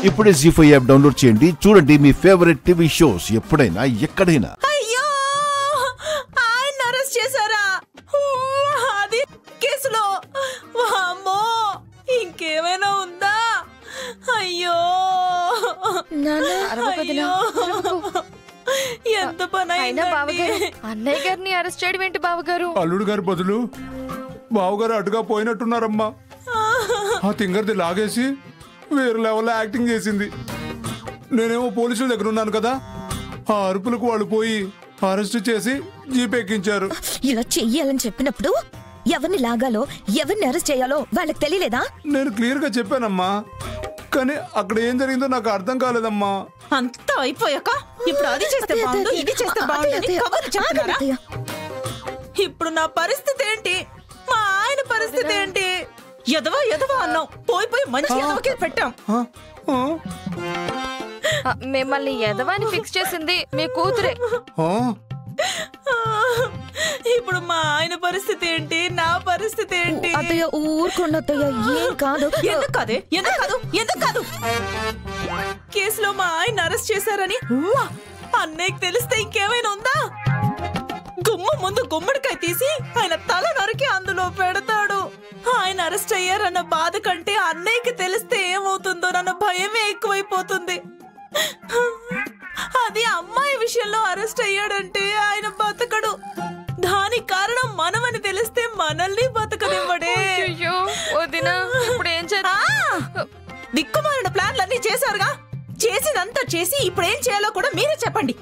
ఇప్పుడే జీ5 app download చేయండి. చూడండి మీ ఫేవరెట్ టీవీ షోస్ ఎప్పుడైనా ఎక్కడైనా. అయ్యో ఆయన అరెస్ట్ చేశారా? అది కేసులో వామ్మో ఇంకేమైనా ఉందా? అయ్యో ఎంత పని అన్నయ్య గారిని అరెస్ట్ చేయడం ఏంటి బావగారు? అల్లుడు గారి బదులు బావగారు అటుగా పోయినట్టున్నారమ్మా. ఆ తింగర్ది లాగేసి వేరే లెవెల్లో యాక్టింగ్ చేసింది. నేనేమో పోలీసుల దగ్గర ఉన్నాను కదా, ఆ అరుపులకు వాళ్ళు పోయి అరెస్ట్ చేసి జీప్ ఎక్కించారు. ఇలా చెయ్యాలని చెప్పినప్పుడు ఎవరిని లాగాలో ఎవరిని అరెస్ట్ చేయాలో వాళ్ళకి తెలియలేదా? నేను క్లియర్ గా చెప్పానమ్మా, కానీ అక్కడ ఏం జరిగిందో నాకు అర్థం కాలేదమ్మా. అంతా అయిపోయాక ఇప్పుడు అది చేస్తే బాగుండు ఇది చేస్తే బాగుండు కబుర్లు చెప్తున్నారా? ఇప్పుడు నా పరిస్థితి ఏంటి? మా ఆయన పరిస్థితి ఏంటి? ఎదవా ఎదవా అన్నాం, పోయి పోయి మంచి ఎదవకే పెట్టాం. మిమ్మల్ని ఎదవాని ఫిక్స్ చేసింది మీ కూతురే. ఇప్పుడు మా ఆయన పరిస్థితి ఏంటి? నా పరిస్థితి ఏంటి? అత్తయ్య ఊరుకోండి అత్తయ్య, ఏం కాదు. ఎందుకు కాదే? ఎందుకు కాదు? ఎందుకు కాదు? కేసులో మా ఆయన అరెస్ట్ చేశారని అన్నయ్యకి తెలిస్తే ఇంకేమైనా ఉందా? గుమ్మ ముందు గుమ్మడికాయ తీసి ఆయన తల నరికి అందులో పెడతాడు. ఆయన అరెస్ట్ అయ్యారన్న బాధ కంటే అన్నయ్యకి తెలిస్తే ఏమవుతుందో నన్న భయమే ఎక్కువైపోతుంది. అది అమ్మాయి విషయంలో అరెస్ట్ అయ్యాడంటే ఆయన బతకడు. దానికి కారణం మనమని తెలిస్తే మనల్ని బతకనివ్వడే. దిక్కుమాలిన ప్లాన్లన్నీ చేశారుగా, చేసినంతా చేసి ఇప్పుడు ఏం చేయాలో కూడా మీరే చెప్పండి.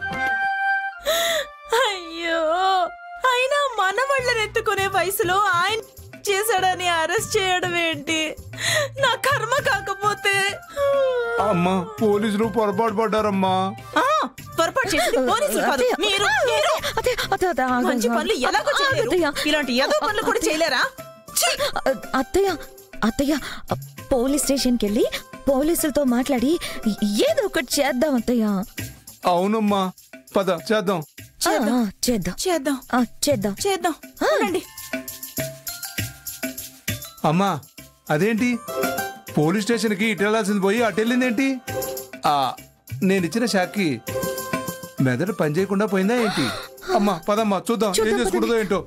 అయ్యో, అయినా మనవాళ్ళని ఎత్తుకునే వయసులో ఆయన చేశాడని అరెస్ట్ చేయడం ఏంటి? నా కర్మ కాకపోతే. అమ్మా, పోలీసులు పొరపాటు పడ్డారమ్మా. పొరపాటు చేసింది పోలీసులు కాదు, మీరు. మంచి పనులు ఎలాగో చేయలేరు, ఇలాంటి ఏదో పనులు కూడా చేయలేరా? అత్తయ్య అత్తయ్య పోలీస్ స్టేషన్కి వెళ్ళి పోలీసులతో మాట్లాడి ఏదో ఒకటి చేద్దాం అత్తయ్య. అవునమ్మా, పద చేద్దాం. చేద్దాం చేద్దాం చేద్దాం చేద్దాం. అమ్మా, అదేంటి పోలీస్ స్టేషన్కి ఇటు వెళ్ళాల్సింది పోయి అటు వెళ్ళిందేంటి? నేనిచ్చిన షాక్కి మెదడు పని చేయకుండా పోయిందా ఏంటి? అమ్మా పదమ్మా, చూద్దాం ఏం చేసుకుంటుందో ఏంటో.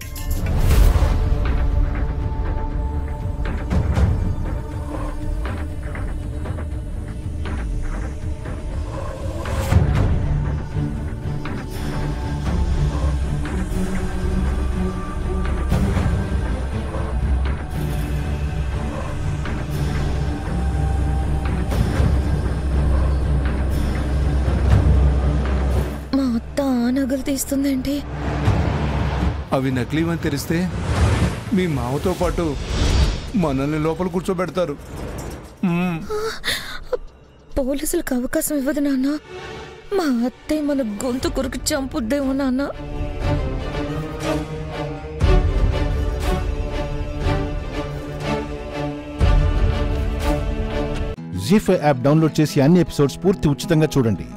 నగలు తీస్తుందేంటి? అవి నకిలీవని తెలిస్తే మీ మామతో పాటు మనల్ని లోపల కూర్చోబెడతారు. పోలీసులకు అవకాశం ఇవ్వదు నాన్న. మా అత్తయ్య మన గొంతు కొరకు చంపుద్దేమో నాన్న. జీ5 యాప్ డౌన్లోడ్ చేసి అన్ని ఎపిసోడ్స్ పూర్తి ఉచితంగా చూడండి.